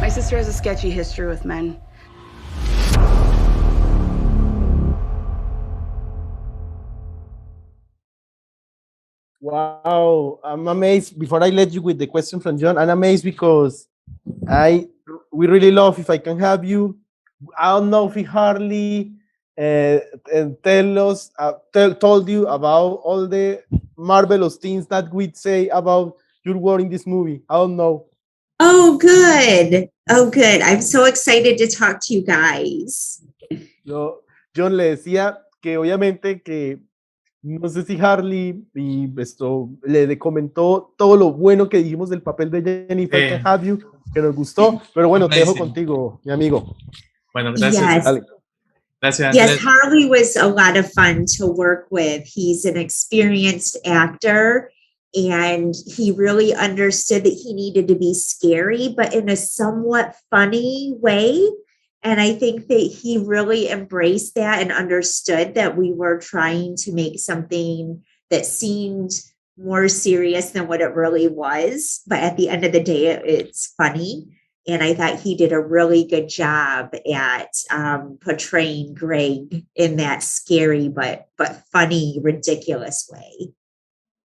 My sister has a sketchy history with men. Wow, I'm amazed. Before I let you with the question from Jhon, I'm amazed because I we really love if I can have you. I don't know if he hardly told you about all the marvelous things that we'd say about your work in this movie. I don't know. Oh, good. Oh, good. I'm so excited to talk to you guys. John le decía que obviamente que no sé si Harley y esto le comentó todo lo bueno que dijimos del papel de Jennifer Can Have You, que nos gustó, pero bueno, te dejo contigo, mi amigo. Bueno, gracias. Yes. Dale. Gracias, yes, Harley was a lot of fun to work with. He's an experienced actor, and he really understood that he needed to be scary, but in a somewhat funny way. And I think that he really embraced that and understood that we were trying to make something that seemed more serious than what it really was. But at the end of the day, it's funny. And I thought he did a really good job at portraying Greg in that scary but funny, ridiculous way.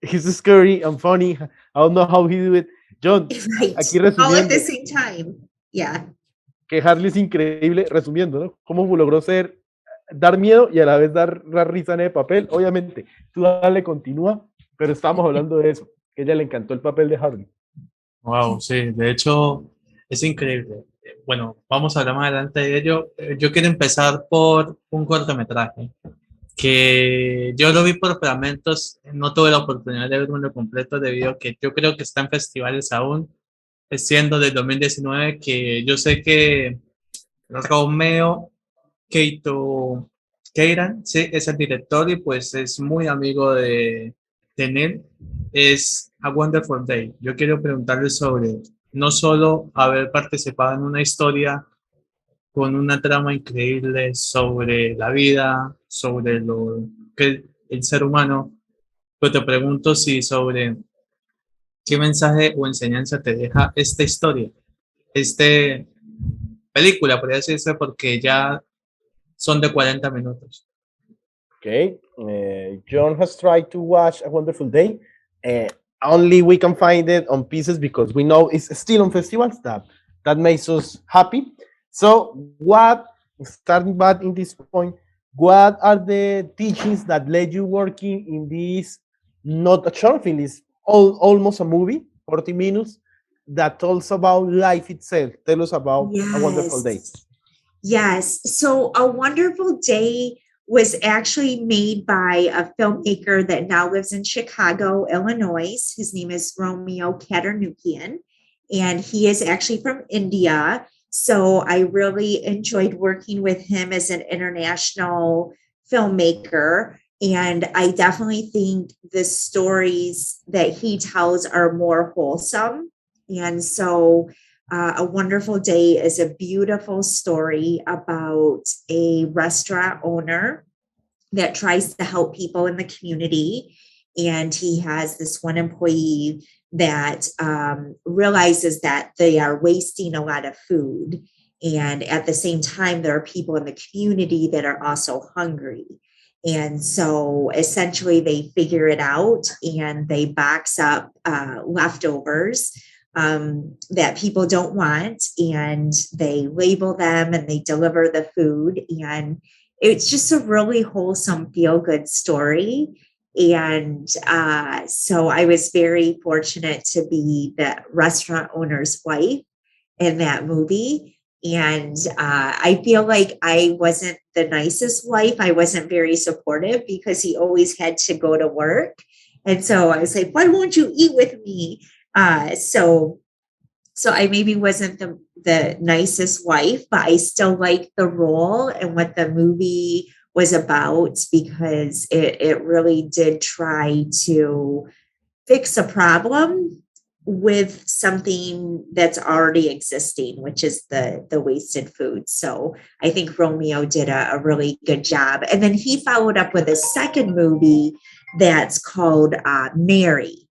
He's scary and funny. I don't know how he do it. Jhon, right. Aquí resumiendo. All at the same time. Yeah. Que Harley es increíble, resumiendo, ¿no? Cómo logró dar miedo y a la vez dar risa en el papel. Obviamente, tú dale, continúa, pero estamos hablando de eso, que a ella le encantó el papel de Harley. Wow, sí, de hecho, es increíble. Bueno, vamos a hablar más adelante de ello. Yo quiero empezar por un cortometraje que yo lo vi por fragmentos, no tuve la oportunidad de verlo completo debido a que yo creo que está en festivales aún, siendo del 2019, que yo sé que Romeo Keiran, sí, es el director y pues es muy amigo de Tennille, es A Wonderful Day. Yo quiero preguntarle sobre no solo haber participado en una historia con una trama increíble sobre la vida, sobre lo que el ser humano, pero te pregunto si sobre qué mensaje o enseñanza te deja esta historia, esta película, podría decirse, porque ya son de 40 minutos. Okay, Jhon has tried to watch A Wonderful Day. Only we can find it on pieces because we know it's still on festivals. That makes us happy. So, starting back in this point, what are the teachings that led you working in this, not a short film, it's almost a movie, 40 minutes, that tells about life itself. Tell us about A Wonderful Day. Yes. So A Wonderful Day was actually made by a filmmaker that now lives in Chicago, Illinois. His name is Romeo Katernukian, and he is actually from India. So I really enjoyed working with him as an international filmmaker. And I definitely think the stories that he tells are more wholesome. And so A Wonderful Day is a beautiful story about a restaurant owner that tries to help people in the community. And he has this one employee that realizes that they are wasting a lot of food. And at the same time, there are people in the community that are also hungry. And so essentially they figure it out and they box up leftovers that people don't want, and they label them and they deliver the food. And it's just a really wholesome, feel-good story. And so I was very fortunate to be the restaurant owner's wife in that movie. And I feel like I wasn't the nicest wife. I wasn't very supportive because he always had to go to work. And so I was like, why won't you eat with me? So I maybe wasn't the nicest wife, but I still liked the role and what the movie was about, because it really did try to fix a problem with something that's already existing, which is the wasted food. So I think Romeo did a really good job. And then he followed up with a second movie that's called Mary.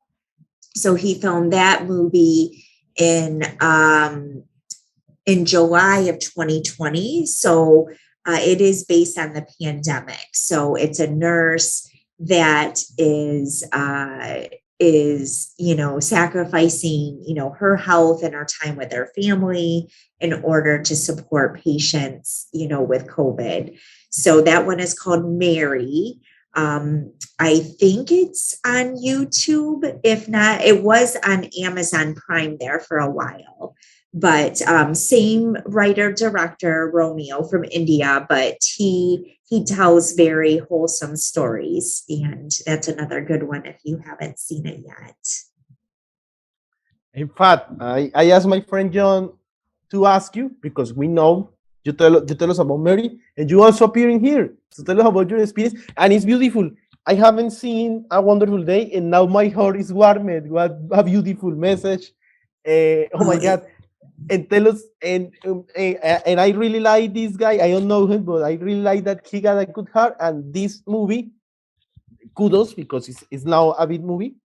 So he filmed that movie in in July of 2020. So it is based on the pandemic. So it's a nurse that is sacrificing her health and her time with her family in order to support patients with COVID. So that one is called Mary. I think it's on YouTube. If not, it was on Amazon Prime there for a while. But same writer director Romeo from India, but he tells very wholesome stories, and that's another good one if you haven't seen it yet. In fact, I asked my friend Jhon to ask you because we know you tell us about Mary, and you also appear in here. So tell us about your experience, and it's beautiful. I haven't seen A Wonderful Day, and now my heart is warmed. What a beautiful message! Oh my God! And tell us, and I really like this guy. I don't know him, but I really like that he got a good heart. And this movie, kudos because it's now a big movie.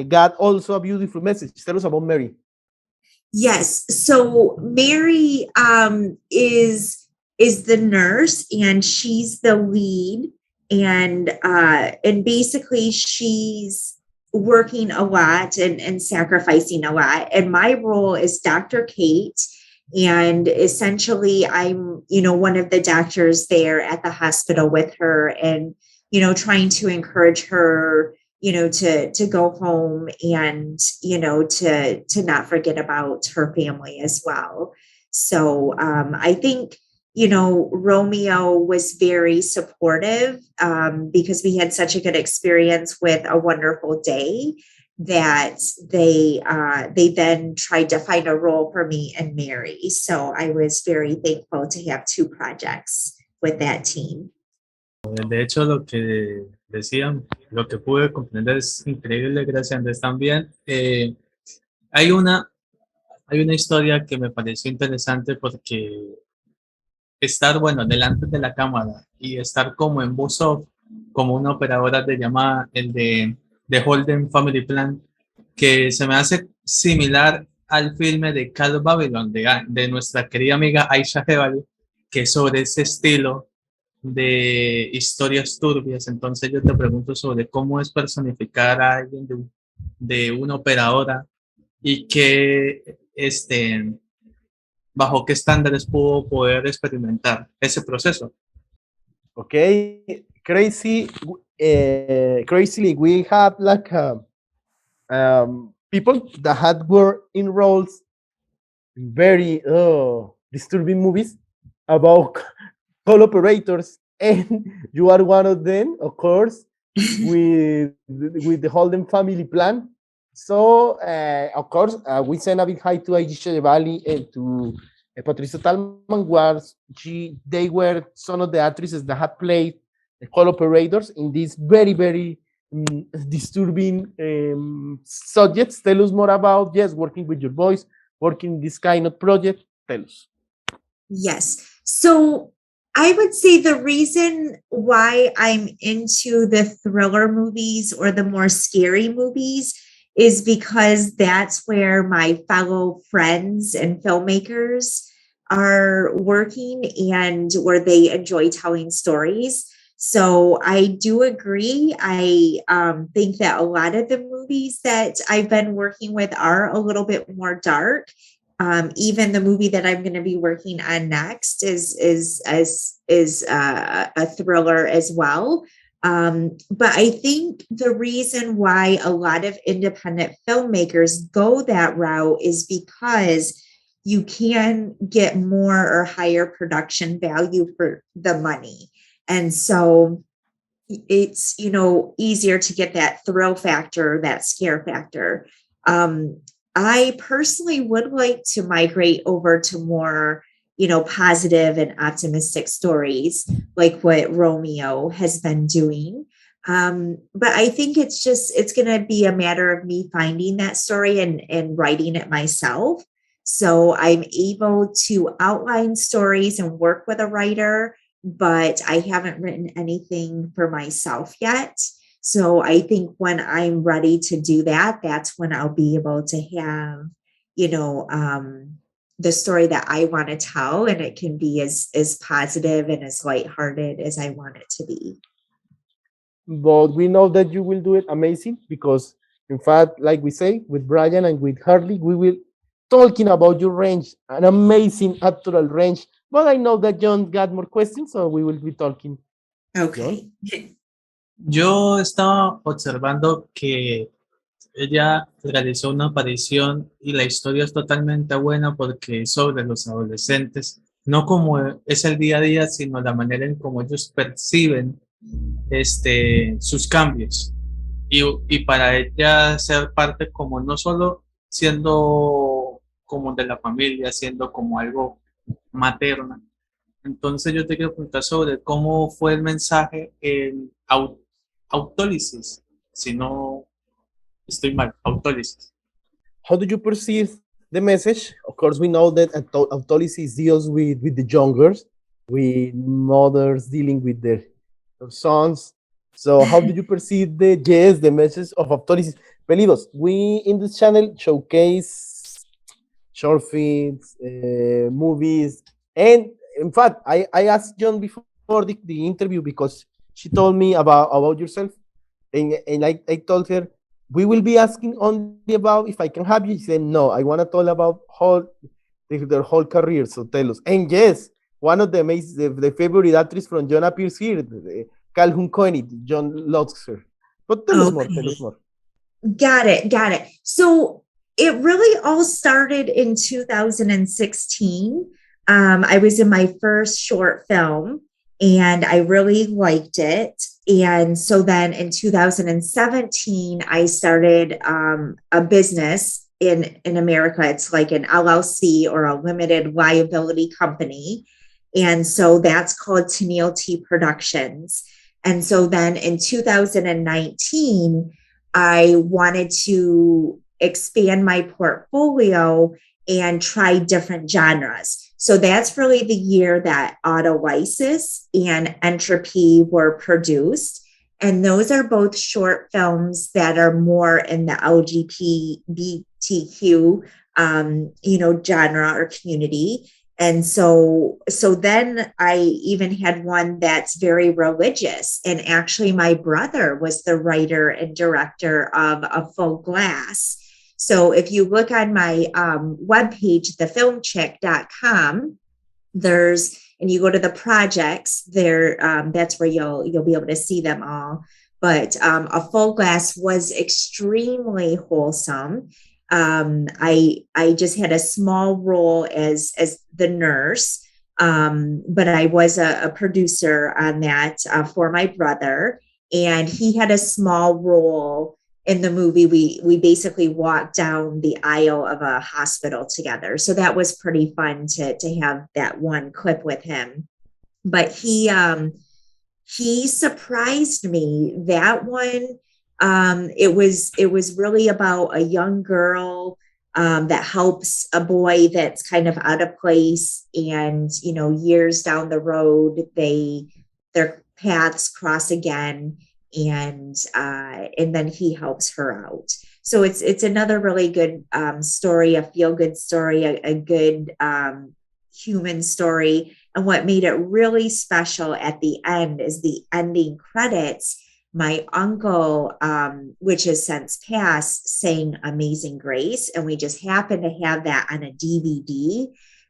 Got also a beautiful message. Tell us about Mary. Yes. So Mary is the nurse, and she's the lead, and basically she's working a lot and sacrificing a lot. And my role is Dr. Kate, and essentially I'm one of the doctors there at the hospital with her, and trying to encourage her to go home and to not forget about her family as well. So I think Romeo was very supportive because we had such a good experience with A Wonderful Day that they then tried to find a role for me and Mary. So I was very thankful to have two projects with that team. De hecho, lo que decían, lo que pude comprender es increíble, gracias Andrés también. Hay una historia que me pareció interesante porque estar, delante de la cámara y estar como en voz-off, como una operadora de llamada, el de Holden Family Plan, que se me hace similar al filme de Call Babylon, de nuestra querida amiga Aisha Jebali, que es sobre ese estilo de historias turbias. Entonces yo te pregunto sobre cómo es personificar a alguien de una operadora y bajo qué estándares pudo poder experimentar ese proceso. Okay, crazily, we have like people that had worked in roles in very disturbing movies about call operators, and you are one of them, of course, with the Holden Family Plan. So, of course, we send a big hi to Aisha Valley and to Patricia Talman. They were some of the actresses that had played the call operators in these very, very disturbing subjects. Tell us more about, working with your voice, working this kind of project. Tell us. Yes. So I would say the reason why I'm into the thriller movies or the more scary movies is because that's where my fellow friends and filmmakers are working and where they enjoy telling stories. So I do agree. I think that a lot of the movies that I've been working with are a little bit more dark. Even the movie that I'm going to be working on next is a thriller as well. But I think the reason why a lot of independent filmmakers go that route is because you can get more or higher production value for the money. And so it's, easier to get that thrill factor, that scare factor. I personally would like to migrate over to more, positive and optimistic stories like what Romeo has been doing. But I think it's going to be a matter of me finding that story and writing it myself. So I'm able to outline stories and work with a writer, but I haven't written anything for myself yet. So I think when I'm ready to do that, that's when I'll be able to have, the story that I want to tell, and it can be as positive and as lighthearted as I want it to be. But we know that you will do it amazing because, in fact, like we say, with Brian and with Harley, we will talking about your range, an amazing actoral range. But I know that Jhon got more questions, so we will be talking. Okay. Yo estaba observando que ella realizó una aparición y la historia es totalmente buena porque es sobre los adolescentes, no como es el día a día, sino la manera en cómo ellos perciben sus cambios. Y para ella ser parte como no solo siendo como de la familia, siendo como algo materna. Entonces yo te quiero preguntar sobre cómo fue el mensaje en Autolysis, si no estoy mal, Autolysis. How do you perceive the message? Of course, we know that Autolysis deals with the youngers, with mothers dealing with their sons. So how do you perceive the message of Autolysis? Believers, we in this channel showcase short films, movies, and in fact, I asked Jhon before the interview because she told me about yourself, and I told her we will be asking only about if I can have you. She said no, I want to talk about their whole career. So tell us. And yes, one of the amazing, the favorite actress from Jhon appears here, Calhoun Coiney. Jhon loves her. But tell us more. Tell us more. Got it. So it really all started in 2016. I was in my first short film and I really liked it. And so then in 2017, I started a business in America. It's like an LLC or a limited liability company. And so that's called Tennille Productions. And so then in 2019, I wanted to expand my portfolio and try different genres. So that's really the year that Autolysis and Entropy were produced. And those are both short films that are more in the LGBTQ, genre or community. And so then I even had one that's very religious. And actually my brother was the writer and director of A Full Glass. So if you look on my webpage, thefilmchick.com, and you go to the projects there, that's where you'll be able to see them all. But A Full Glass was extremely wholesome. I just had a small role as the nurse, but I was a producer on that for my brother, and he had a small role in the movie. We basically walked down the aisle of a hospital together, so that was pretty fun to have that one clip with him. But he surprised me. That one. It was really about a young girl that helps a boy that's kind of out of place, and years down the road their paths cross again, and then he helps her out. So it's another really good story, a feel-good story, a good human story. And what made it really special at the end is the ending credits. My uncle, which has since passed, sang Amazing Grace, and we just happened to have that on a DVD.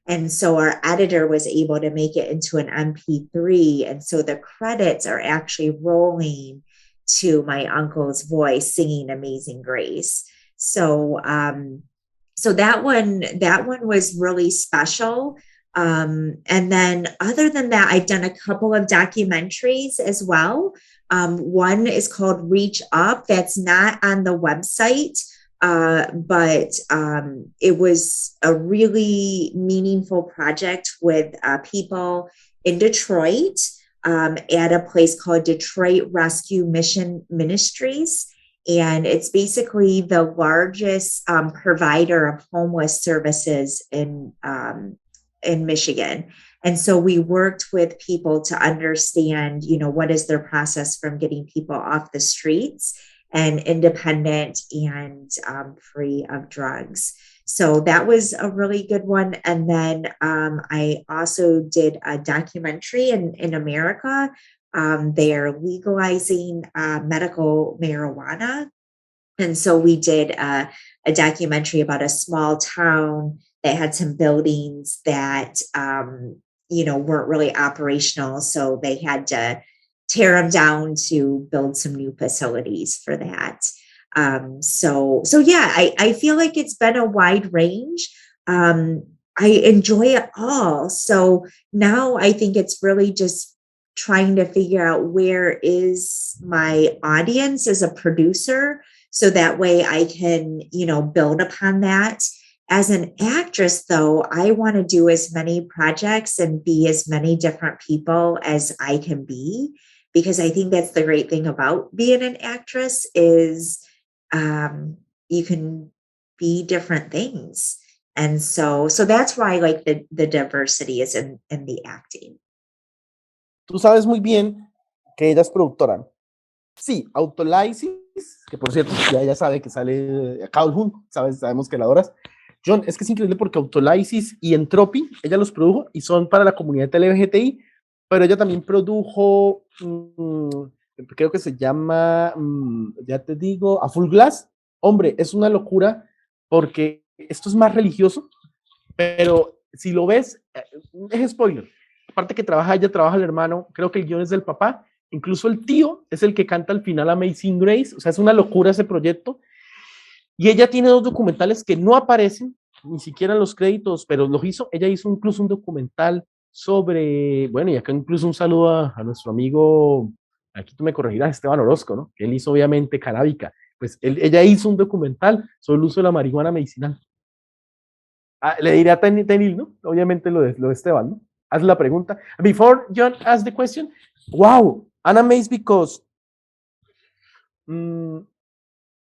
And so our editor was able to make it into an MP3. And so the credits are actually rolling to my uncle's voice singing Amazing Grace. So that one was really special. And then other than that, I've done a couple of documentaries as well. One is called Reach Up. That's not on the website, but it was a really meaningful project with people in Detroit at a place called Detroit Rescue Mission Ministries. And it's basically the largest provider of homeless services in Michigan. And so we worked with people to understand, what is their process from getting people off the streets and independent and free of drugs. So that was a really good one. And then I also did a documentary in America. They are legalizing medical marijuana. And so we did a documentary about a small town that had some buildings that, weren't really operational. So they had to tear them down to build some new facilities for that. So yeah, I feel like it's been a wide range. I enjoy it all. So now I think it's really just trying to figure out where is my audience as a producer, so that way I can, build upon that. As an actress, though, I want to do as many projects and be as many different people as I can be, because I think that's the great thing about being an actress is you can be different things. And so that's why I like the diversity is in the acting. Tú sabes muy bien que ella es productora, ¿no? Sí, Autolysis, que por cierto, ya sabe que sale Calhoun, sabemos que la adoras. Jhon, es que es increíble porque Autolysis y Entropy, ella los produjo y son para la comunidad LGBTI, pero ella también produjo, creo que se llama, ya te digo, A Full Glass. Hombre, es una locura porque esto es más religioso, pero si lo ves, es spoiler. Aparte que ella trabaja el hermano, creo que el guión es del papá, incluso el tío es el que canta al final Amazing Grace, o sea, es una locura ese proyecto. Y ella tiene 2 documentales que no aparecen, ni siquiera en los créditos, pero los hizo. Ella hizo incluso un documental sobre, bueno, y acá incluso un saludo a nuestro amigo, aquí tú me corregirás, Esteban Orozco, ¿no? Él hizo obviamente Canábica. Pues ella hizo un documental sobre el uso de la marihuana medicinal. Le diré a Tennille, ¿no? Obviamente lo de Esteban, ¿no? Haz la pregunta. Before Jhon asks the question, wow, I'm amazed because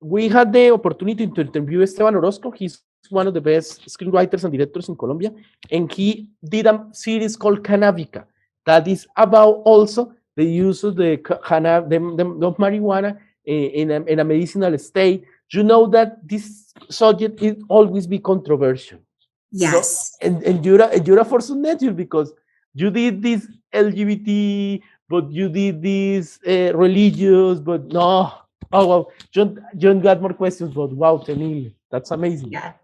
we had the opportunity to interview Esteban Orozco. He's one of the best screenwriters and directors in Colombia, and he did a series called Canábica that is about also the use of the marijuana in a medicinal state. You know that this subject is always be controversial. Yes. So, and you're a force of nature because you did this LGBT, but you did this religious, but no. Oh, wow. Jhon got more questions, but wow, Tennille, that's amazing. Yeah.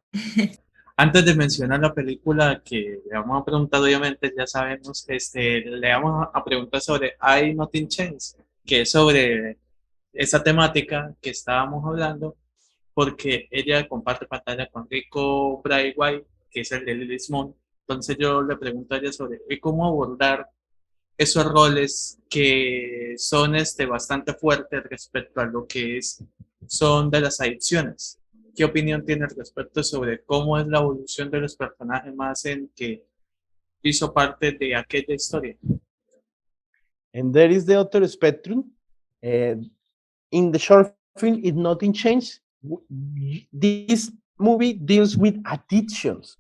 Antes de mencionar la película que le vamos a preguntar, obviamente ya sabemos, le vamos a preguntar sobre I Nothing Chance, que es sobre esa temática que estábamos hablando, porque ella comparte pantalla con Rico White, que es el de Lily's Moon. Entonces yo le pregunto a ella sobre cómo abordar esos roles que son bastante fuertes respecto a lo que son de las adicciones. ¿Qué opinión tienes respecto sobre cómo es la evolución de los personajes más en que hizo parte de aquella historia? And there is the other spectrum. In the short film, If Nothing Changed, this movie deals with addictions.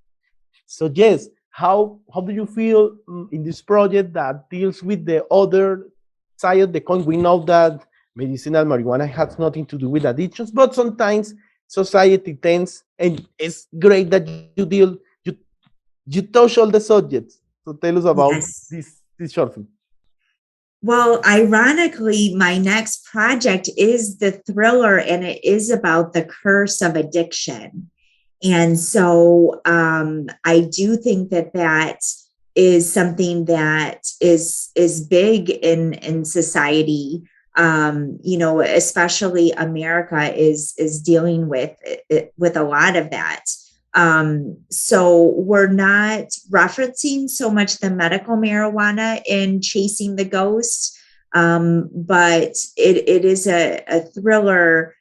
So yes, how do you feel in this project that deals with the other side of the coin? We know that medicinal marijuana has nothing to do with addictions, but sometimes society tends, and it's great that you touch all the subjects. So tell us about this short film. Well, ironically, my next project is the thriller, and it is about the curse of addiction. And so I do think that is something that is big in society. Especially America is dealing with a lot of that. So we're not referencing so much the medical marijuana in Chasing the Ghost, but it is a thriller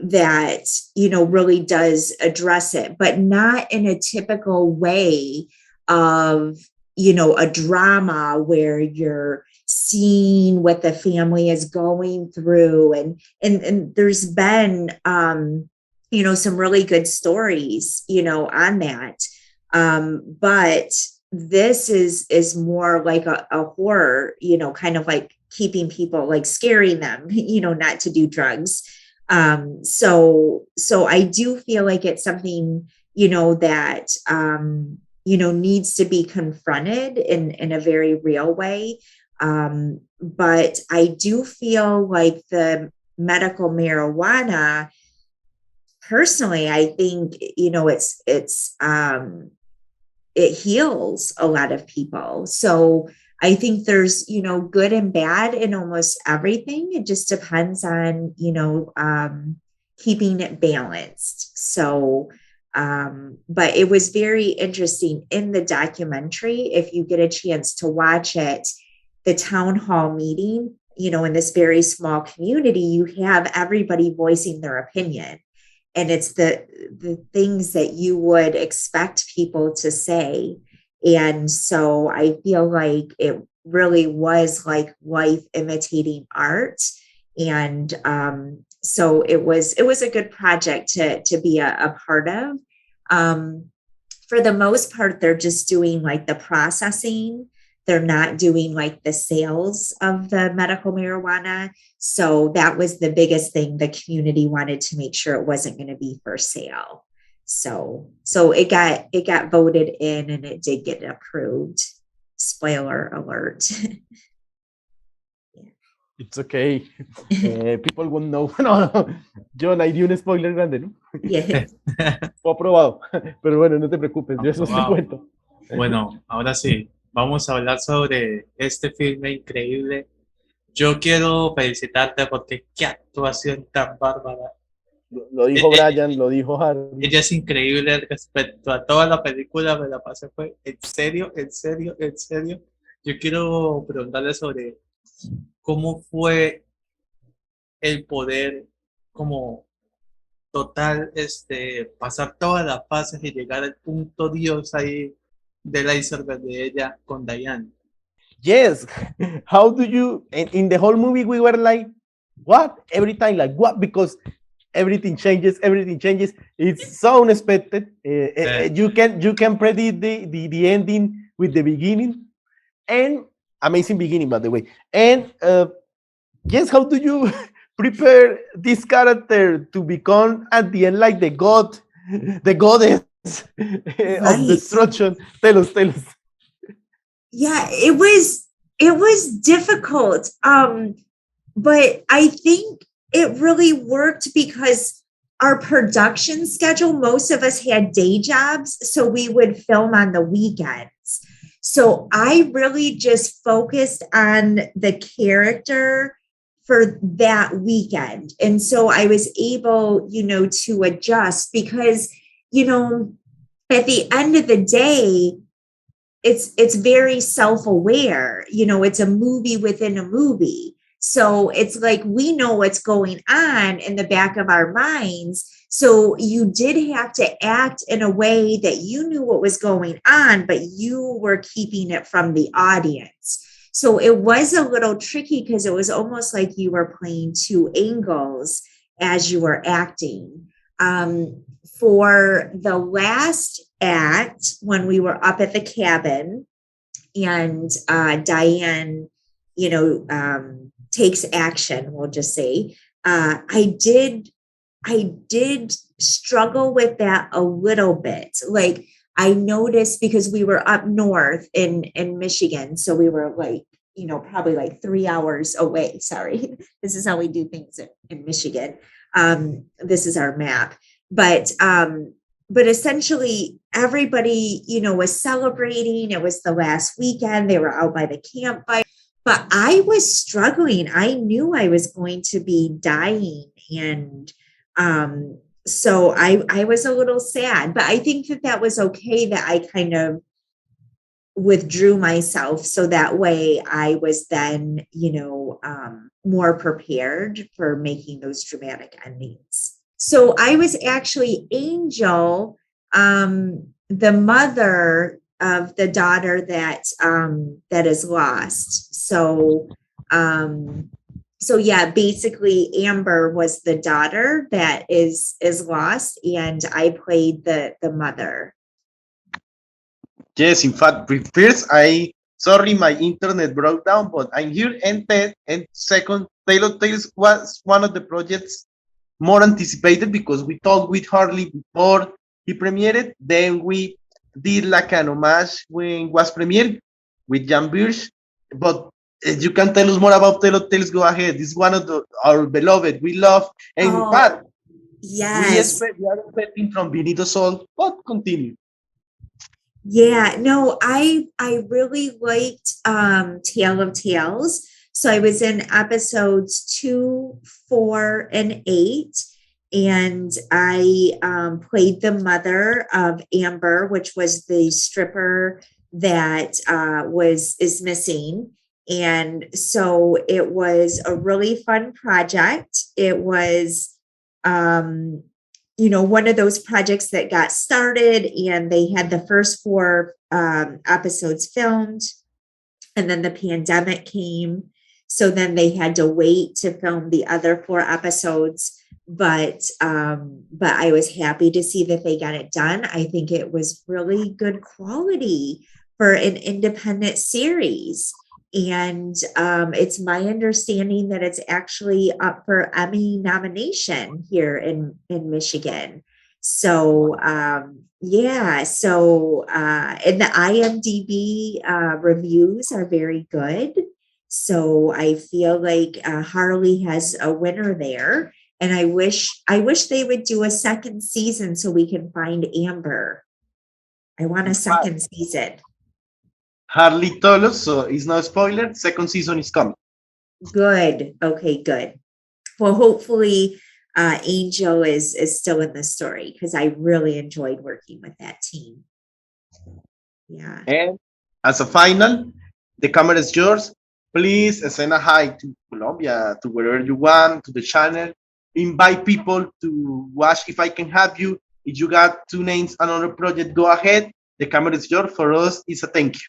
that, really does address it, but not in a typical way of, a drama where you're seeing what the family is going through. And there's been, some really good stories, on that. But this is more like a horror, kind of like keeping people, like scaring them, not to do drugs. So I do feel like it's something, that, needs to be confronted in a very real way. But I do feel like the medical marijuana, personally, I think, it heals a lot of people. So I think there's, good and bad in almost everything. It just depends on, keeping it balanced. So, but it was very interesting in the documentary. If you get a chance to watch it, the town hall meeting, in this very small community, you have everybody voicing their opinion. And it's the things that you would expect people to say. And so I feel like it really was like life imitating art. And so it was a good project to be a part of. For the most part, they're just doing like the processing. They're not doing like the sales of the medical marijuana. So that was the biggest thing. The community wanted to make sure it wasn't going to be for sale. So it got voted in and it did get approved. Spoiler alert. It's okay. People won't know. No, John, ahí di un spoiler grande, ¿no? Yeah. Fue aprobado. Pero bueno, no te preocupes, yo eso te Wow. cuento. Bueno, ahora sí, vamos a hablar sobre este filme increíble. Yo quiero felicitarte porque qué actuación tan bárbara. Lo dijo Brian, lo dijo Harry. Ella es increíble respecto a toda la película, me la pasé, fue en serio, en serio, en serio. Yo quiero preguntarle sobre cómo fue el poder como total, pasar todas las fases y llegar al punto Dios ahí del iceberg de ella con Diane. Yes. How do you, in the whole movie, we were like, what? Every time, like, what? Because everything changes. It's so unexpected. You can predict the ending with the beginning, and amazing beginning, by the way. And yes, how do you prepare this character to become at the end like the goddess of destruction? Tell us. Yeah, it was difficult. But I think it really worked because our production schedule, most of us had day jobs, so we would film on the weekends. So I really just focused on the character for that weekend. And so I was able, to adjust because, at the end of the day, it's very self-aware, it's a movie within a movie. So it's like we know what's going on in the back of our minds. So you did have to act in a way that you knew what was going on, but you were keeping it from the audience. So it was a little tricky because it was almost like you were playing two angles as you were acting. For the last act, when we were up at the cabin and Diane, takes action, we'll just say, I did struggle with that a little bit. Like I noticed because we were up north in Michigan. So we were like, probably like 3 hours away. Sorry. This is how we do things in Michigan. This is our map. But essentially everybody, was celebrating. It was the last weekend. They were out by the campfire. But I was struggling. I knew I was going to be dying. And so I was a little sad. But I think that was okay that I kind of withdrew myself. So that way I was then, more prepared for making those dramatic endings. So I was actually Angel, the mother of the daughter that is lost. So yeah, basically Amber was the daughter that is lost, and I played the mother. Yes, in fact, first sorry, my internet broke down, but I'm here. And second, Tennille was one of the projects more anticipated because we talked with Harley before he premiered. Then we did like an homage when it was premiered with Jan Birch. But you can tell us more about Telltales. Go ahead. This is one of our beloved. We love, and in fact, Oh, yes. we are expecting from Benito Sol. But continue. Yeah, no, I really liked Tale of Tales. So I was in episodes 2, 4, and 8, and I played the mother of Amber, which was the stripper that is missing. And so it was a really fun project. It was one of those projects that got started and they had the first 4 episodes filmed, and then the pandemic came. So then they had to wait to film the other 4 episodes. But I was happy to see that they got it done. I think it was really good quality for an independent series. And it's my understanding that it's actually up for Emmy nomination here in Michigan. So and the IMDb reviews are very good. So I feel like Harley has a winner there. And I wish they would do a second season so we can find Amber. I want a second season. Harley told us, so it's no spoiler. Second season is coming. Good. Okay, good. Well, hopefully Angel is still in the story because I really enjoyed working with that team. Yeah. And as a final, the camera is yours. Please send a hi to Colombia, to wherever you want, to the channel. Invite people to watch If I Can Have You. If you got 2 names, another project, go ahead. The camera is yours. For us, it's a thank you.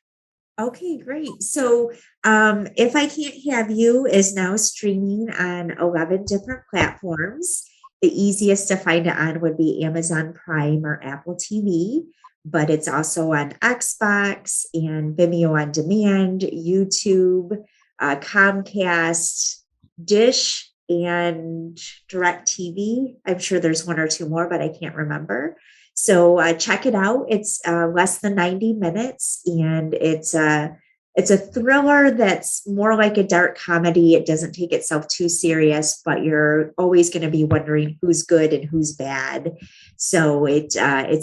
Okay, great. So If I Can't Have You is now streaming on 11 different platforms. The easiest to find it on would be Amazon Prime or Apple TV, but it's also on Xbox and Vimeo on Demand, YouTube, Comcast, Dish, and DirecTV. I'm sure there's 1 or 2 more, but I can't remember. So check it out. It's less than 90 minutes, and it's a thriller that's more like a dark comedy. It doesn't take itself too serious, but you're always going to be wondering who's good and who's bad. So it's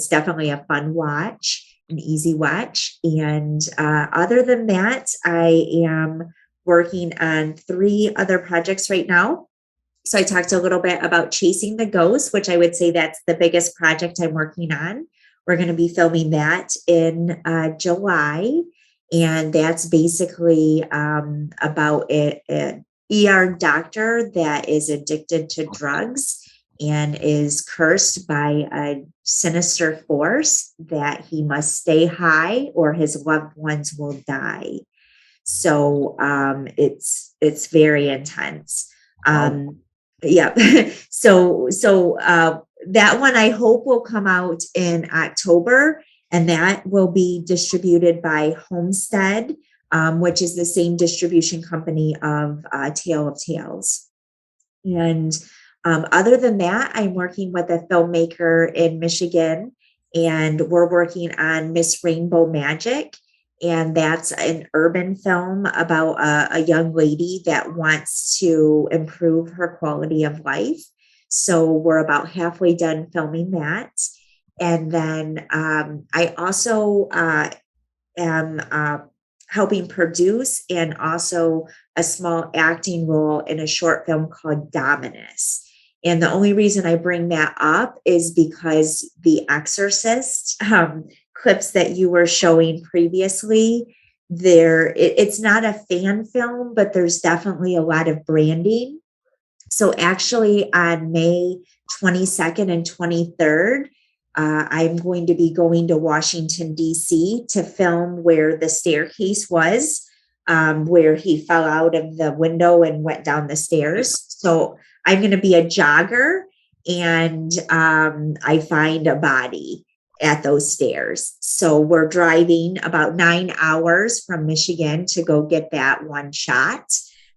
definitely a fun watch, an easy watch. And other than that, I am working on 3 other projects right now. So I talked a little bit about Chasing the Ghost, which I would say that's the biggest project I'm working on. We're going to be filming that in July. And that's basically about an ER doctor that is addicted to drugs and is cursed by a sinister force that he must stay high or his loved ones will die. So it's very intense. Yeah. So that one I hope will come out in October, and that will be distributed by Homestead, which is the same distribution company of Tale of Tales. And other than that, I'm working with a filmmaker in Michigan, and we're working on Miss Rainbow Magic. And that's an urban film about a young lady that wants to improve her quality of life. So we're about halfway done filming that. And then I also am helping produce and also a small acting role in a short film called Dominus. And the only reason I bring that up is because The Exorcist clips that you were showing previously, it's not a fan film, but there's definitely a lot of branding. So actually on May 22nd and 23rd, I'm going to be going to Washington, D.C. to film where the staircase was, where he fell out of the window and went down the stairs. So I'm going to be a jogger, and I find a body at those stairs. So we're driving about 9 hours from Michigan to go get that one shot.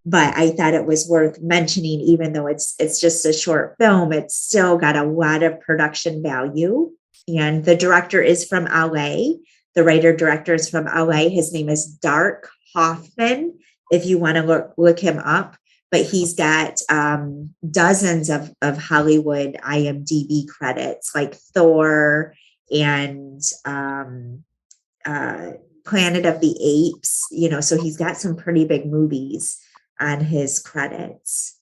but I thought it was worth mentioning, even though it's just a short film, it's still got a lot of production value. And the director is from LA. The writer-director is from LA. His name is Dark Hoffman, if you want to look him up. But he's got dozens of Hollywood IMDb credits, like Thor and Planet of the Apes, so he's got some pretty big movies on his credits.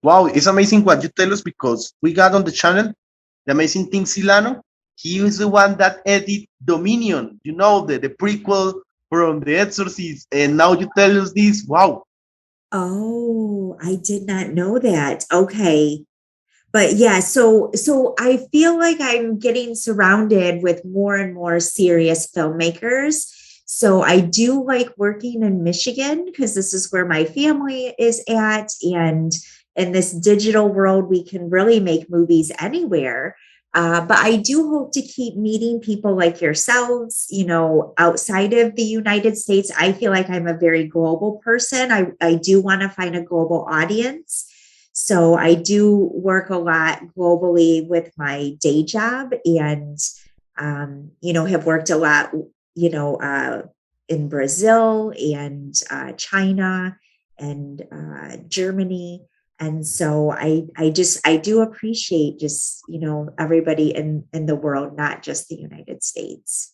Wow, it's amazing what you tell us, because we got on the channel the amazing thing Silano. He is the one that edited Dominion, the prequel from The Exorcist, and now you tell us this. Wow. Oh, I did not know that. Okay. But yeah, so I feel like I'm getting surrounded with more and more serious filmmakers. So I do like working in Michigan because this is where my family is at. And in this digital world, we can really make movies anywhere. But I do hope to keep meeting people like yourselves, outside of the United States. I feel like I'm a very global person. I do want to find a global audience. So I do work a lot globally with my day job and, have worked a lot, in Brazil and China and Germany. And so I do appreciate just, everybody in the world, not just the United States.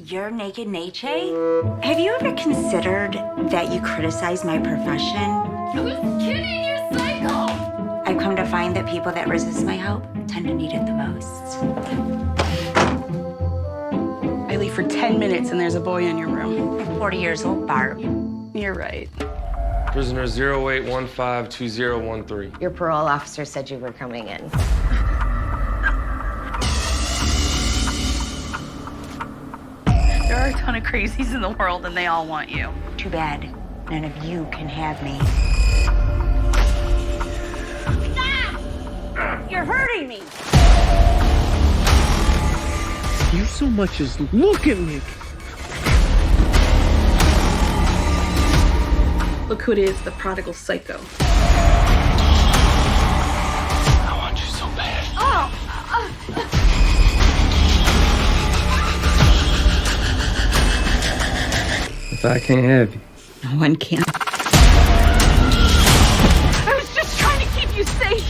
You're Naked Neche? Have you ever considered that you criticize my profession? I was kidding, you're psycho! I've come to find that people that resist my help tend to need it the most. I leave for 10 minutes and there's a boy in your room. I'm 40 years old, Barb. You're right. Prisoner 08152013. Your parole officer said you were coming in. There are a ton of crazies in the world and they all want you. Too bad none of you can have me. You're hurting me. You so much as look at me. Look who it is, the prodigal psycho. I want you so bad. If I can't have you. No one can. I was just trying to keep you safe.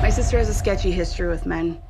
My sister has a sketchy history with men.